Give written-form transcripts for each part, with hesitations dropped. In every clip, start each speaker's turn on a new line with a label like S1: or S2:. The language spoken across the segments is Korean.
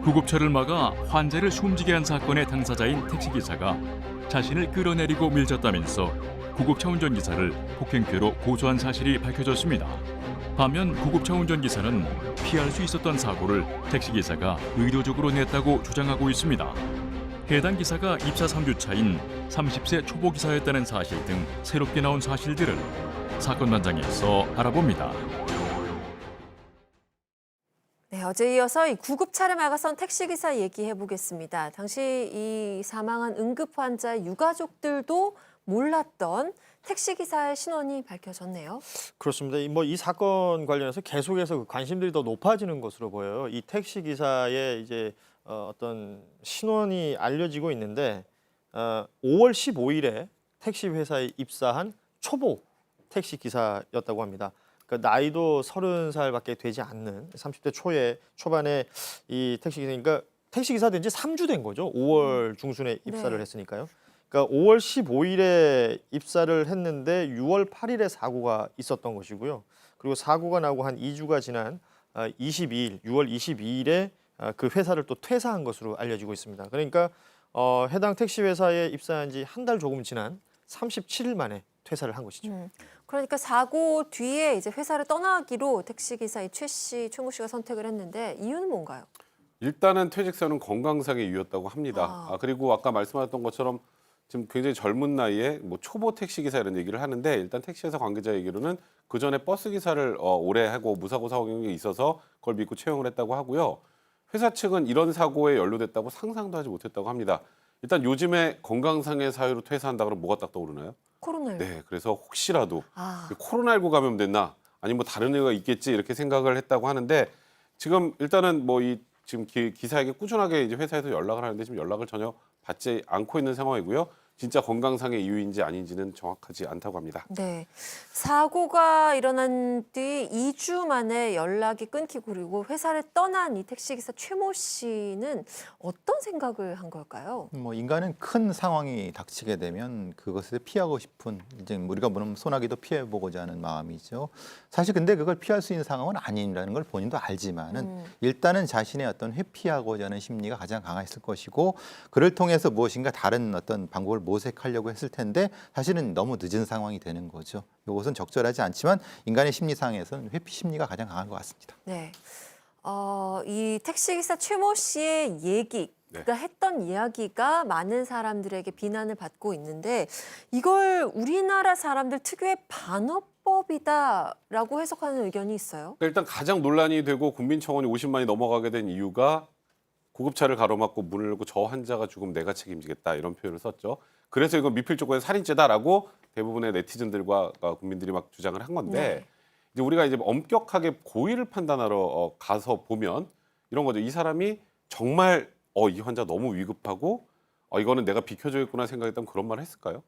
S1: 구급차를 막아 환자를 숨지게 한 사건의 당사자인 택시기사가 자신을 끌어내리고 밀쳤다면서 구급차 운전기사를 폭행죄로 고소한 사실이 밝혀졌습니다. 반면 구급차 운전기사는 피할 수 있었던 사고를 택시기사가 의도적으로 냈다고 주장하고 있습니다. 해당 기사가 입사 3주 차인 30세 초보기사였다는 사실 등 새롭게 나온 사실들을 사건 단장에서 알아봅니다.
S2: 네, 어제 이어서 이 구급차를 막아선 택시기사 얘기해 보겠습니다. 당시 이 사망한 응급 환자의 유가족들도 몰랐던 택시기사의 신원이 밝혀졌네요.
S3: 그렇습니다. 이 사건 관련해서 계속해서 그 관심들이 더 높아지는 것으로 보여요. 이 택시 기사의 이제 어떤 신원이 알려지고 있는데 5월 15일에 택시 회사에 입사한 초보 택시 기사였다고 합니다. 그러니까 나이도 30살밖에 되지 않는 30대 초반에 이 택시 기사니까 택시 기사 된 지 3주 된 거죠. 5월 중순에 입사를
S2: 네.
S3: 했으니까요. 그러니까 5월 15일에 입사를 했는데 6월 8일에 사고가 있었던 것이고요. 그리고 사고가 나고 한 2주가 지난 6월 22일에 그 회사를 또 퇴사한 것으로 알려지고 있습니다. 그러니까 해당 택시 회사에 입사한 지 한 달 조금 지난 37일 만에 퇴사를 한 것이죠.
S2: 그러니까 사고 뒤에 이제 회사를 떠나기로 택시기사 최모 씨가 선택을 했는데 이유는 뭔가요?
S4: 일단은 퇴직선은 건강상의 이유였다고 합니다. 그리고 아까 말씀하셨던 것처럼 지금 굉장히 젊은 나이에 뭐 초보 택시 기사 이런 얘기를 하는데 일단 택시회사 관계자 얘기로는 그 전에 버스 기사를 오래 하고 무사고 사고 경력이 있어서 그걸 믿고 채용을 했다고 하고요. 회사 측은 이런 사고에 연루됐다고 상상도 하지 못했다고 합니다. 일단 요즘에 건강상의 사유로 퇴사한다 그러면 뭐가 딱 떠오르나요?
S2: 코로나19.
S4: 네, 그래서 혹시라도 코로나19 감염됐나 아니면 뭐 다른 이유가 있겠지 이렇게 생각을 했다고 하는데 지금 일단은 뭐 이 지금 기사에게 꾸준하게 이제 회사에서 연락을 하는데 지금 연락을 전혀 받지 않고 있는 상황이고요. 진짜 건강상의 이유인지 아닌지는 정확하지 않다고 합니다.
S2: 네. 사고가 일어난 뒤 2주 만에 연락이 끊기고 그리고 회사를 떠난 이 택시기사 최모 씨는 어떤 생각을 한 걸까요?
S5: 인간은 큰 상황이 닥치게 되면 그것을 피하고 싶은 이제 우리가 보면 소나기도 피해 보고자 하는 마음이죠. 사실 근데 그걸 피할 수 있는 상황은 아니라는 걸 본인도 알지만은 일단은 자신의 어떤 회피하고자 하는 심리가 가장 강했을 것이고 그를 통해서 무엇인가 다른 어떤 방법을 모색하려고 했을 텐데 사실은 너무 늦은 상황이 되는 거죠. 이것은 적절하지 않지만 인간의 심리상에서는 회피 심리가 가장 강한 것 같습니다.
S2: 네. 이 택시기사 최모 씨의 얘기, 그가 했던 이야기가 많은 사람들에게 비난을 받고 있는데 이걸 우리나라 사람들 특유의 반어법이다라고 해석하는 의견이 있어요.
S4: 일단 가장 논란이 되고 국민청원이 50만이 넘어가게 된 이유가 구급차를 가로막고 문을 열고 저 환자가 죽으면 내가 책임지겠다 이런 표현을 썼죠. 그래서 이건 미필 조건의 살인죄다라고 대부분의 네티즌들과 국민들이 막 주장을 한 건데 이제 우리가 이제 엄격하게 고의를 판단하러 가서 보면 이런 거죠. 이 사람이 정말 이 환자 너무 위급하고 이거는 내가 비켜줘야겠구나 생각했다면 그런 말을 했을까요?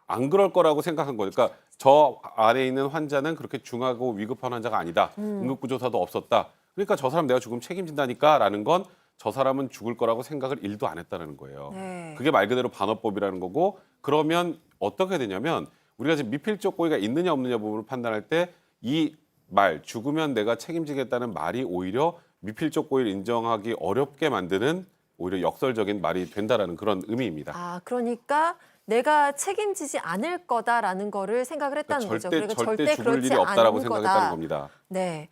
S4: 안 그럴 거라고 생각한 거예요. 그러니까 저 아래에 있는 환자는 그렇게 중하고 위급한 환자가 아니다. 응급구조사도 없었다. 그러니까 저 사람 내가 죽으면 책임진다니까라는 건 저 사람은 죽을 거라고 생각을 1도 안 했다는 거예요.
S2: 네.
S4: 그게 말 그대로 반어법이라는 거고 그러면 어떻게 되냐면 우리가 지금 미필적 고의가 있느냐 없느냐 부분을 판단할 때 이 말 죽으면 내가 책임지겠다는 말이 오히려 미필적 고의를 인정하기 어렵게 만드는 오히려 역설적인 말이 된다라는 그런 의미입니다.
S2: 그러니까 내가 책임지지 않을 거다라는 거를 생각을 했다는 거죠. 그러니까
S4: 절대 죽을
S2: 그렇지
S4: 일이 없다라고
S2: 않은
S4: 생각했다는
S2: 거다.
S4: 겁니다.
S2: 네.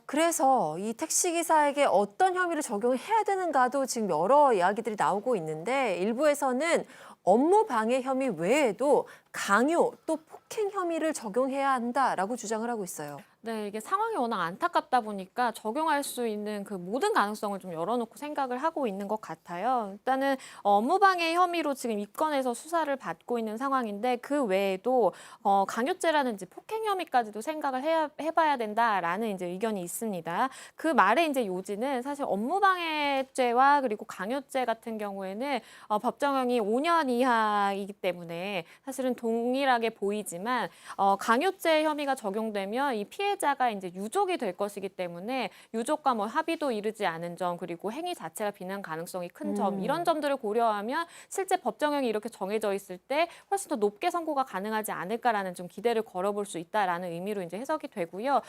S2: 그래서 이 택시기사에게 어떤 혐의를 적용해야 되는가도 지금 여러 이야기들이 나오고 있는데 일부에서는 업무 방해 혐의 외에도 강요 또 폭행 혐의를 적용해야 한다라고 주장을 하고 있어요.
S6: 네, 이게 상황이 워낙 안타깝다 보니까 적용할 수 있는 그 모든 가능성을 좀 열어놓고 생각을 하고 있는 것 같아요. 일단은 업무방해 혐의로 지금 입건해서 수사를 받고 있는 상황인데 그 외에도 강요죄라는 이제 폭행 혐의까지도 생각을 해봐야 된다라는 이제 의견이 있습니다. 그 말의 이제 요지는 사실 업무방해죄와 그리고 강요죄 같은 경우에는 법정형이 5년 이하이기 때문에 사실은 동일하게 보이지만 강요죄 혐의가 적용되면 이 피해자가 이제 유족이 될 것이기 때문에 유족과 뭐 합의도 이르지 않은 점 그리고 행위 자체가 비난 가능성이 큰 점 이런 점들을 고려하면 실제 법정형이 이렇게 정해져 있을 때 훨씬 더 높게 선고가 가능하지 않을까라는 좀 기대를 걸어볼 수 있다라는 의미로 이제 해석이 되고요.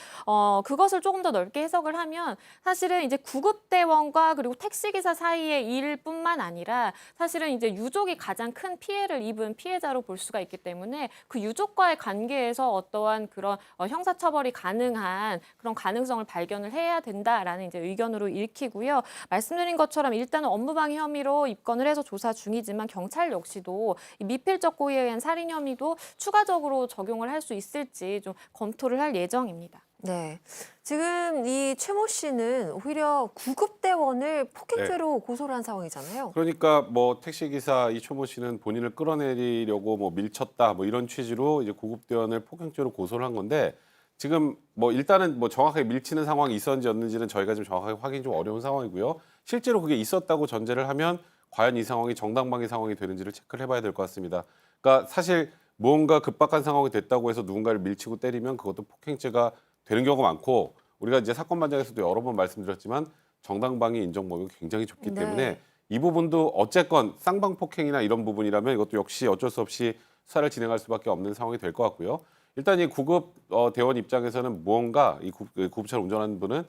S6: 그것을 조금 더 넓게 해석을 하면 사실은 이제 구급대원과 그리고 택시기사 사이의 일뿐만 아니라 사실은 이제 유족이 가장 큰 피해를 입은 피해자로 볼 수가 있기 때문에 그 유족과의 관계에서 어떠한 그런 형사처벌이 가능한 그런 가능성을 발견을 해야 된다라는 이제 의견으로 읽히고요. 말씀드린 것처럼 일단은 업무방해 혐의로 입건을 해서 조사 중이지만 경찰 역시도 이 미필적 고의에 의한 살인 혐의도 추가적으로 적용을 할 수 있을지 좀 검토를 할 예정입니다.
S2: 네. 지금 이 최모 씨는 오히려 구급대원을 폭행죄로 고소를 한 상황이잖아요.
S4: 그러니까 뭐 택시기사 이 최모 씨는 본인을 끌어내리려고 뭐 밀쳤다 뭐 이런 취지로 이제 구급대원을 폭행죄로 고소를 한 건데 지금 뭐 일단은 뭐 정확하게 밀치는 상황이 있었는지 없는지는 저희가 좀 정확하게 확인이 좀 어려운 상황이고요. 실제로 그게 있었다고 전제를 하면 과연 이 상황이 정당방위 상황이 되는지를 체크를 해봐야 될 것 같습니다. 그러니까 사실 무언가 급박한 상황이 됐다고 해서 누군가를 밀치고 때리면 그것도 폭행죄가 되는 경우가 많고 우리가 이제 사건 반장에서도 여러 번 말씀드렸지만 정당방위 인정 범위가 굉장히 좁기
S2: 네.
S4: 때문에 이 부분도 어쨌건 쌍방폭행이나 이런 부분이라면 이것도 역시 어쩔 수 없이 수사를 진행할 수밖에 없는 상황이 될 것 같고요. 일단 이 구급 대원 입장에서는 무언가 이 구급차를 운전하는 분은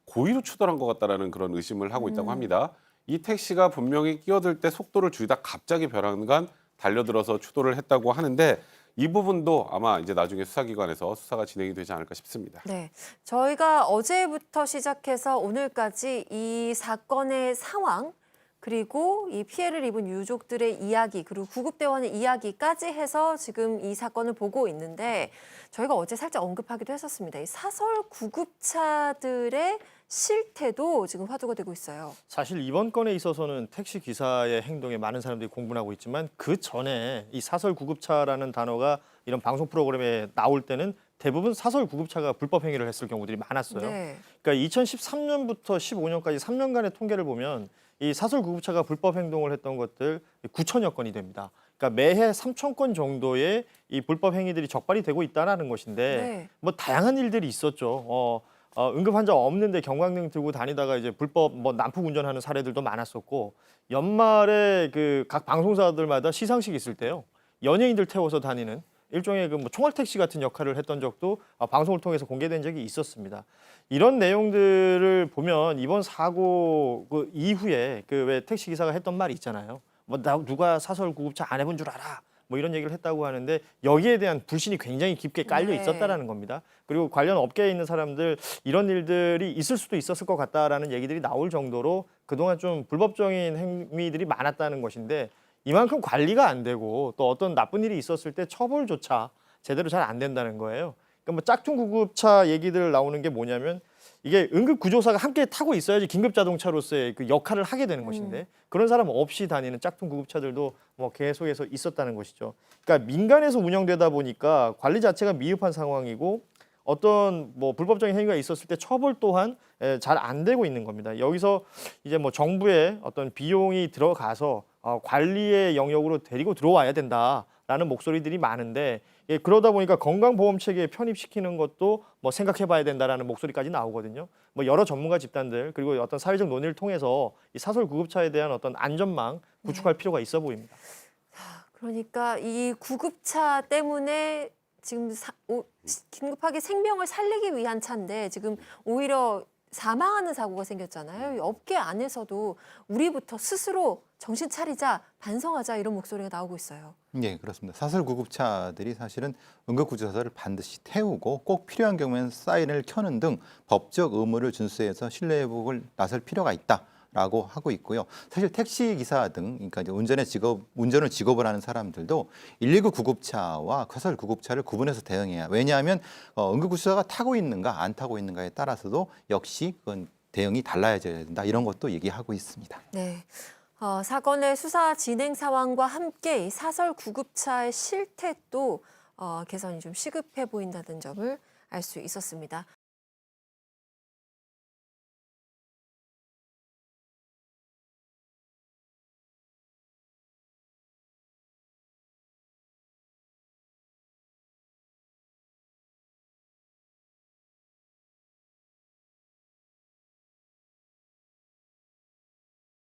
S4: 고의로 추돌한 것 같다라는 그런 의심을 하고 있다고 합니다. 이 택시가 분명히 끼어들 때 속도를 줄이다 갑자기 벼랑간 달려들어서 추돌을 했다고 하는데 이 부분도 아마 이제 나중에 수사기관에서 수사가 진행이 되지 않을까 싶습니다.
S2: 네. 저희가 어제부터 시작해서 오늘까지 이 사건의 상황 그리고 이 피해를 입은 유족들의 이야기 그리고 구급대원의 이야기까지 해서 지금 이 사건을 보고 있는데 저희가 어제 살짝 언급하기도 했었습니다. 이 사설 구급차들의 실태도 지금 화두가 되고 있어요.
S3: 사실 이번 건에 있어서는 택시 기사의 행동에 많은 사람들이 공분을 하고 있지만 그 전에 이 사설 구급차라는 단어가 이런 방송 프로그램에 나올 때는 대부분 사설 구급차가 불법 행위를 했을 경우들이 많았어요.
S2: 네.
S3: 그러니까 2013년부터 15년까지 3년간의 통계를 보면 이 사설 구급차가 불법 행동을 했던 것들 9천여 건이 됩니다. 그러니까 매해 3천 건 정도의 이 불법 행위들이 적발이 되고 있다는 것인데
S2: 네.
S3: 뭐 다양한 일들이 있었죠. 응급 환자 없는데 경광등 들고 다니다가 이제 불법 뭐 난폭 운전하는 사례들도 많았었고 연말에 그 각 방송사들마다 시상식 있을 때요 연예인들 태워서 다니는 일종의 그 뭐 총알 택시 같은 역할을 했던 적도 방송을 통해서 공개된 적이 있었습니다. 이런 내용들을 보면 이번 사고 그 이후에 그 왜 택시 기사가 했던 말이 있잖아요. 뭐 누가 사설 구급차 안 해본 줄 알아. 뭐 이런 얘기를 했다고 하는데 여기에 대한 불신이 굉장히 깊게 깔려 있었다라는 겁니다. 그리고 관련 업계에 있는 사람들 이런 일들이 있을 수도 있었을 것 같다라는 얘기들이 나올 정도로 그동안 좀 불법적인 행위들이 많았다는 것인데 이만큼 관리가 안 되고 또 어떤 나쁜 일이 있었을 때 처벌조차 제대로 잘 안 된다는 거예요. 그러니까 뭐 짝퉁 구급차 얘기들 나오는 게 뭐냐면 이게 응급 구조사가 함께 타고 있어야지 긴급 자동차로서의 그 역할을 하게 되는 것인데 그런 사람 없이 다니는 짝퉁 구급차들도 뭐 계속해서 있었다는 것이죠. 그러니까 민간에서 운영되다 보니까 관리 자체가 미흡한 상황이고 어떤 뭐 불법적인 행위가 있었을 때 처벌 또한 잘 안 되고 있는 겁니다. 여기서 이제 뭐 정부의 어떤 비용이 들어가서 관리의 영역으로 데리고 들어와야 된다라는 목소리들이 많은데 그러다 보니까 건강보험 체계에 편입시키는 것도 뭐 생각해봐야 된다라는 목소리까지 나오거든요. 뭐 여러 전문가 집단들 그리고 어떤 사회적 논의를 통해서 이 사설 구급차에 대한 어떤 안전망 구축할 필요가 있어 보입니다.
S2: 그러니까 이 구급차 때문에 지금 긴급하게 생명을 살리기 위한 차인데 지금 오히려 사망하는 사고가 생겼잖아요. 이 업계 안에서도 우리부터 스스로 정신 차리자, 반성하자 이런 목소리가 나오고 있어요.
S5: 네, 그렇습니다. 사설 구급차들이 사실은 응급구조사를 반드시 태우고 꼭 필요한 경우에는 사이렌을 켜는 등 법적 의무를 준수해서 실내 회복을 나설 필요가 있다라고 하고 있고요. 사실 택시 기사 등, 그러니까 이제 운전을 직업을 하는 사람들도 119 구급차와 사설 구급차를 구분해서 대응해야. 왜냐하면 응급구조사가 타고 있는가 안 타고 있는가에 따라서도 역시 그건 대응이 달라져야 된다. 이런 것도 얘기하고 있습니다.
S2: 네. 사건의 수사 진행 상황과 함께 이 사설 구급차의 실태도 개선이 좀 시급해 보인다는 점을 알 수 있었습니다.